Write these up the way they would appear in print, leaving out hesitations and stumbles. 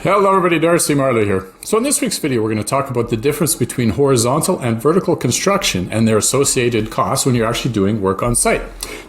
Hello everybody, Darcy, Marler here. So in this week's video, we're going to talk about the difference between horizontal and vertical construction and their associated costs when you're actually doing work on site.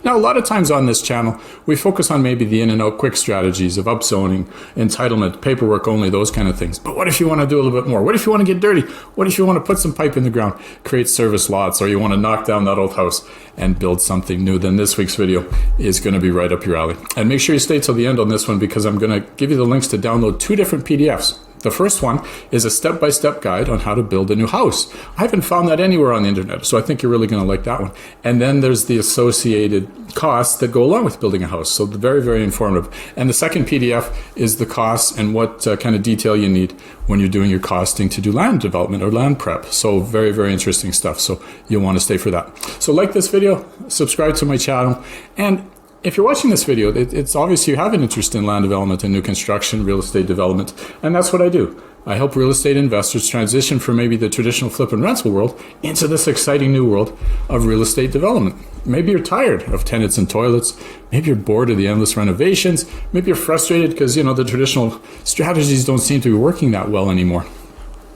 Now, a lot of times on this channel, we focus on maybe the in and out quick strategies of upzoning, entitlement, paperwork only, those kind of things. But what if you want to do a little bit more? What if you want to get dirty? What if you want to put some pipe in the ground, create service lots, or you want to knock down that old house and build something new? Then this week's video is going to be right up your alley. And make sure you stay till the end on this one because I'm going to give you the links to download two different PDFs. The first one is a step-by-step guide on how to build a new house. I haven't found that anywhere on the internet, so I think you're really going to like that one. And then there's the associated costs that go along with building a house. So very, very informative. And the second PDF is the costs and what kind of detail you need when you're doing your costing to do land development or land prep. So very, very interesting stuff. So you'll want to stay for that. So like this video, subscribe to my channel, and if you're watching this video, it's obvious you have an interest in land development and new construction, real estate development, and that's what I do. I help real estate investors transition from maybe the traditional flip and rental world into this exciting new world of real estate development. Maybe you're tired of tenants and toilets. Maybe you're bored of the endless renovations. Maybe you're frustrated because, the traditional strategies don't seem to be working that well anymore.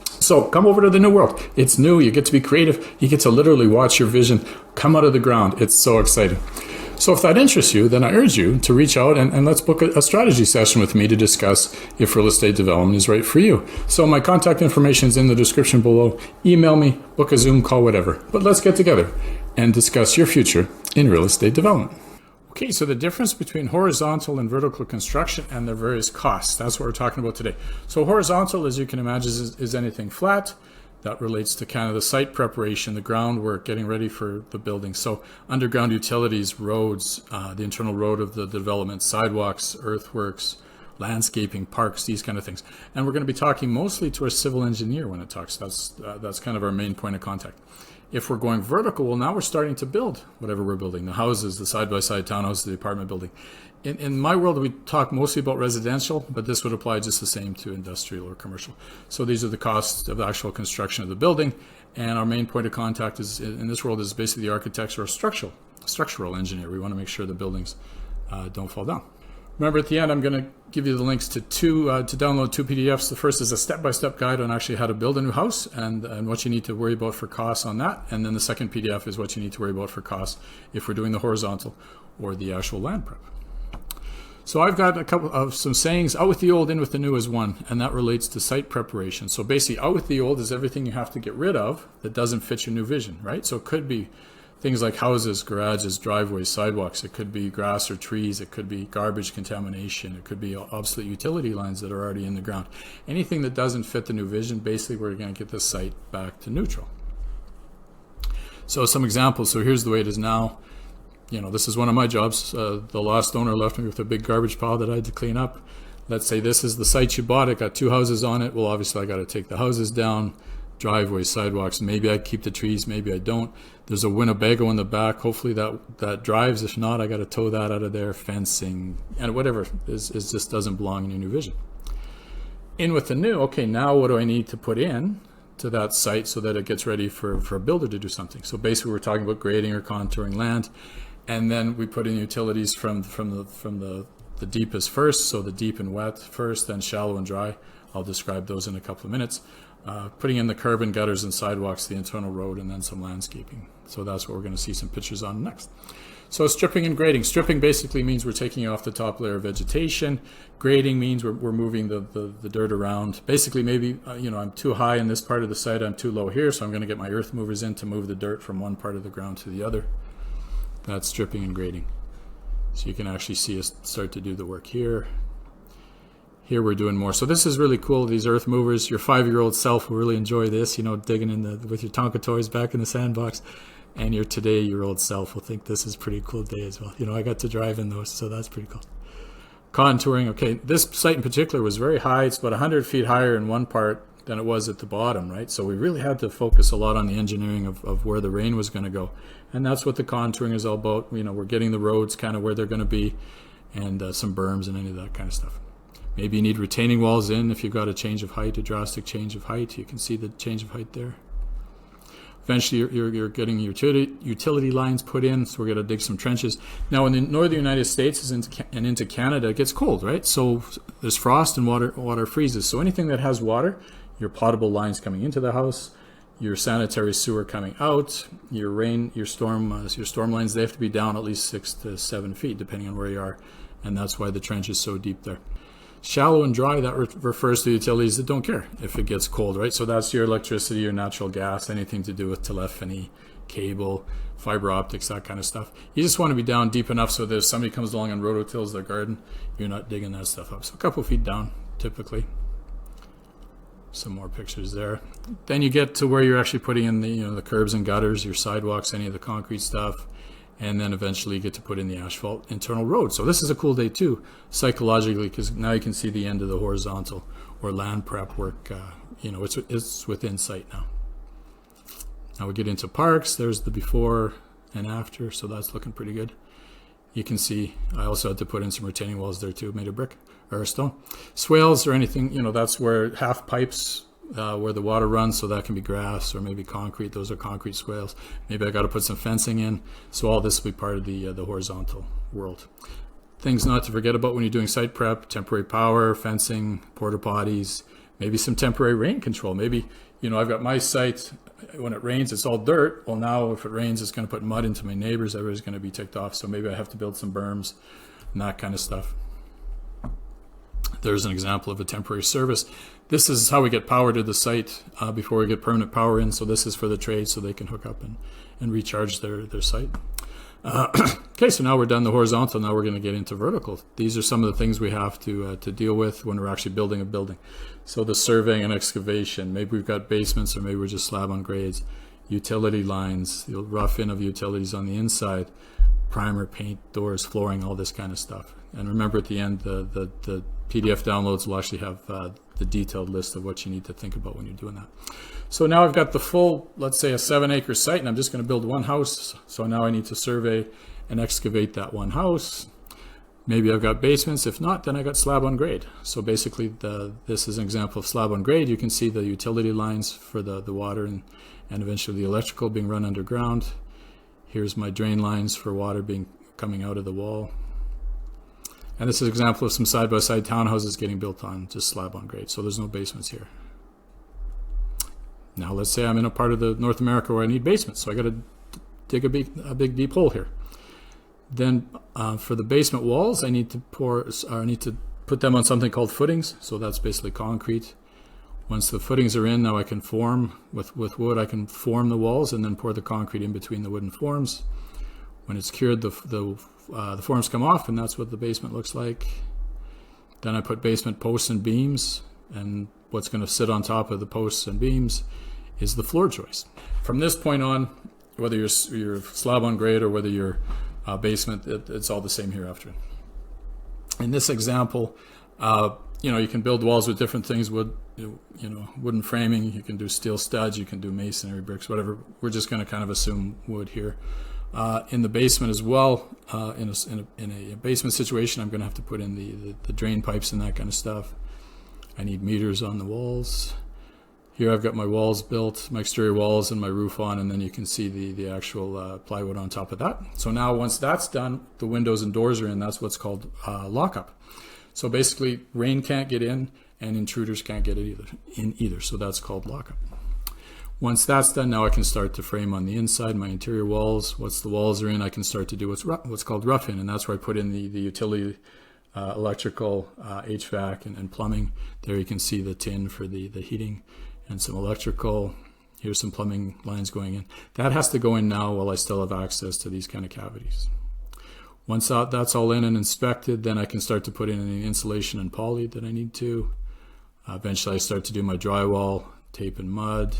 So come over to the new world. It's new. You get to be creative. You get to literally watch your vision come out of the ground. It's so exciting. So if that interests you, then I urge you to reach out and let's book a strategy session with me to discuss if real estate development is right for you. So my contact information is in the description below. Email me, book a Zoom call, whatever. But let's get together and discuss your future in real estate development. Okay, so the difference between horizontal and vertical construction and their various costs. That's what we're talking about today. So horizontal, as you can imagine, is anything flat. That relates to kind of the site preparation, the groundwork, getting ready for the building. So underground utilities, roads, the internal road of the development, sidewalks, earthworks, landscaping, parks, these kind of things. And we're going to be talking mostly to a civil engineer when it talks. That's kind of our main point of contact. If we're going vertical, well, now we're starting to build whatever we're building, the houses, the side-by-side townhouses, the apartment building. In my world, we talk mostly about residential, but this would apply just the same to industrial or commercial. So these are the costs of the actual construction of the building. And our main point of contact is in this world is basically the architects or structural engineer. We want to make sure the buildings don't fall down. Remember, at the end, I'm going to give you the links to download two PDFs. The first is a step-by-step guide on actually how to build a new house and what you need to worry about for costs on that. And then the second PDF is what you need to worry about for costs if we're doing the horizontal or the actual land prep. So I've got a couple of some sayings. Out with the old, in with the new is one, and that relates to site preparation. So basically, out with the old is everything you have to get rid of that doesn't fit your new vision, right? So it could be things like houses, garages, driveways, sidewalks. It could be grass or trees. It could be garbage contamination. It could be obsolete utility lines that are already in the ground. Anything that doesn't fit the new vision, basically we're going to get this site back to neutral. So some examples. So here's the way it is now. This is one of my jobs. The last owner left me with a big garbage pile that I had to clean up. Let's say this is the site you bought. It got two houses on it. Well, obviously I got to take the houses down, driveways, sidewalks. Maybe I keep the trees, maybe I don't. There's a Winnebago in the back. Hopefully that drives. If not, I got to tow that out of there, fencing, and whatever is just doesn't belong in your new vision. In with the new, okay, now what do I need to put in to that site so that it gets ready for a builder to do something? So basically we're talking about grading or contouring land. And then we put in utilities from the deepest first, so the deep and wet first, then shallow and dry. I'll describe those in a couple of minutes. Putting in the curb and gutters and sidewalks, the internal road, and then some landscaping. So that's what we're going to see some pictures on next. So stripping and grading. Stripping basically means we're taking off the top layer of vegetation. Grading means we're moving the dirt around. Basically, maybe I'm too high in this part of the site, I'm too low here, so I'm going to get my earth movers in to move the dirt from one part of the ground to the other. That's stripping and grading. So you can actually see us start to do the work here. Here we're doing more. So this is really cool, these earth movers. Your 5-year-old self will really enjoy this, digging with your Tonka toys back in the sandbox. And your today-year-old self will think this is a pretty cool day as well. I got to drive in those, so that's pretty cool. Contouring, okay, this site in particular was very high. It's about 100 feet higher in one part than it was at the bottom, right? So we really had to focus a lot on the engineering of where the rain was going to go. And that's what the contouring is all about. We're getting the roads kind of where they're going to be and some berms and any of that kind of stuff. Maybe you need retaining walls in if you've got a change of height, a drastic change of height. You can see the change of height there. Eventually, you're getting utility lines put in, so we're going to dig some trenches. Now, in the northern United States and into Canada, it gets cold, right? So there's frost and water freezes. So anything that has water, your potable lines coming into the house, your sanitary sewer coming out, your storm lines, they have to be down at least 6 to 7 feet, depending on where you are, and that's why the trench is so deep there. Shallow and dry, that refers to utilities that don't care if it gets cold, right? So that's your electricity, your natural gas, anything to do with telephony, cable, fiber optics, that kind of stuff. You just want to be down deep enough so that if somebody comes along and rototills their garden, you're not digging that stuff up. So a couple feet down, typically. Some more pictures there. Then you get to where you're actually putting in the curbs and gutters, your sidewalks, any of the concrete stuff. And then eventually you get to put in the asphalt internal road. So this is a cool day too, psychologically, because now you can see the end of the horizontal or land prep work. It's within sight now. Now we get into parks. There's the before and after, so that's looking pretty good. You can see I also had to put in some retaining walls there too, made of brick or stone. Swales or anything, that's where half pipes, where the water runs, so that can be grass or maybe concrete. Those are concrete swales. Maybe I got to put some fencing in. So all this will be part of the horizontal world. Things not to forget about when you're doing site prep: temporary power, fencing, porta potties, maybe some temporary rain control. Maybe, I've got my site, when it rains, it's all dirt. Well, now if it rains, it's going to put mud into my neighbors. Everybody's going to be ticked off. So maybe I have to build some berms and that kind of stuff. There's an example of a temporary service. This is how we get power to the site before we get permanent power in. So this is for the trade, so they can hook up and recharge their site. Okay, so now we're done the horizontal. Now we're going to get into vertical. These are some of the things we have to deal with when we're actually building a building. So the surveying and excavation. Maybe we've got basements, or maybe we're just slab on grades. Utility lines, the rough in of utilities on the inside, primer, paint, doors, flooring, all this kind of stuff. And remember, at the end, the PDF downloads will actually have the detailed list of what you need to think about when you're doing that. So now I've got the full, let's say, a 7-acre site, and I'm just going to build one house. So now I need to survey and excavate that one house. Maybe I've got basements. If not, then I got slab on grade. So basically, this is an example of slab on grade. You can see the utility lines for the water and eventually the electrical being run underground. Here's my drain lines for water coming out of the wall. And this is an example of some side-by-side townhouses getting built on just slab on grade. So there's no basements here. Now let's say I'm in a part of North America where I need basements. So I got to dig a big deep hole here. Then for the basement walls, I need to put them on something called footings. So that's basically concrete. Once the footings are in, now I can form with wood. I can form the walls and then pour the concrete in between the wooden forms. When it's cured, the forms come off, and that's what the basement looks like. Then I put basement posts and beams, and what's going to sit on top of the posts and beams is the floor joist. From this point on, whether you're slab on grade or whether you're basement, it's all the same hereafter. In this example, you can build walls with different things: wooden framing. You can do steel studs. You can do masonry bricks, whatever. We're just going to kind of assume wood here. In the basement as well, in a basement situation, I'm going to have to put in the drain pipes and that kind of stuff. I need meters on the walls. Here I've got my walls built, my exterior walls and my roof on, and then you can see the actual plywood on top of that. So now once that's done, the windows and doors are in. That's what's called lockup. So basically, rain can't get in and intruders can't get in either. So that's called lockup. Once that's done, now I can start to frame on the inside, my interior walls. Once the walls are in, I can start to do what's called rough in, and that's where I put in the utility, electrical, HVAC, and plumbing. There you can see the tin for the heating and some electrical. Here's some plumbing lines going in. That has to go in now while I still have access to these kind of cavities. Once that's all in and inspected, then I can start to put in the insulation and poly that I need to. Eventually I start to do my drywall, tape and mud.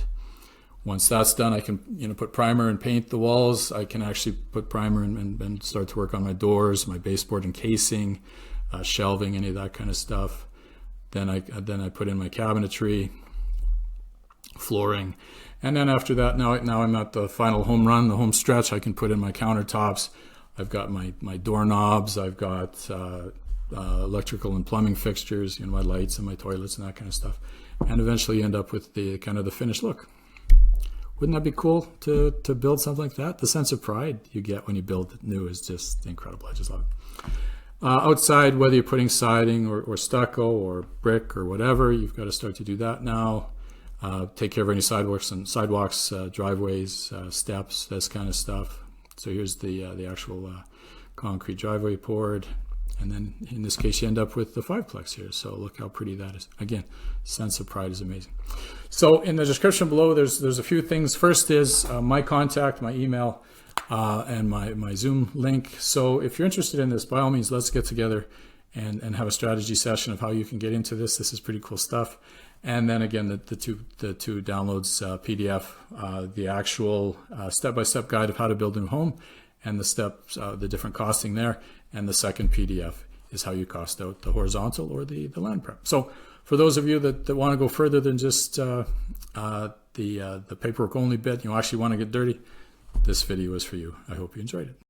Once that's done, I can put primer and paint the walls. I can actually put primer and start to work on my doors, my baseboard and casing, shelving, any of that kind of stuff. Then I put in my cabinetry, flooring, and then after that, now I'm at the final home run, the home stretch. I can put in my countertops. I've got my doorknobs. I've got electrical and plumbing fixtures, my lights and my toilets and that kind of stuff. And eventually you end up with the kind of the finished look, Wouldn't that be cool to build something like that? The sense of pride you get when you build new is just incredible. I just love it. Outside, whether you're putting siding or stucco or brick or whatever, you've got to start to do that now. Take care of any sidewalks, driveways, steps, this kind of stuff. So here's the actual concrete driveway poured. And then in this case, you end up with the 5-plex here. So look how pretty that is. Again, sense of pride is amazing. So in the description below, there's a few things. First is my contact, my email, and my Zoom link. So if you're interested in this, by all means, let's get together and have a strategy session of how you can get into this. This is pretty cool stuff. And then again, the two downloads, PDF, the actual step-by-step guide of how to build a new home, and the steps, the different costing there. And the second PDF is how you cost out the horizontal or the land prep. So for those of you that want to go further than just the paperwork only bit, you actually want to get dirty, this video is for you. I hope you enjoyed it.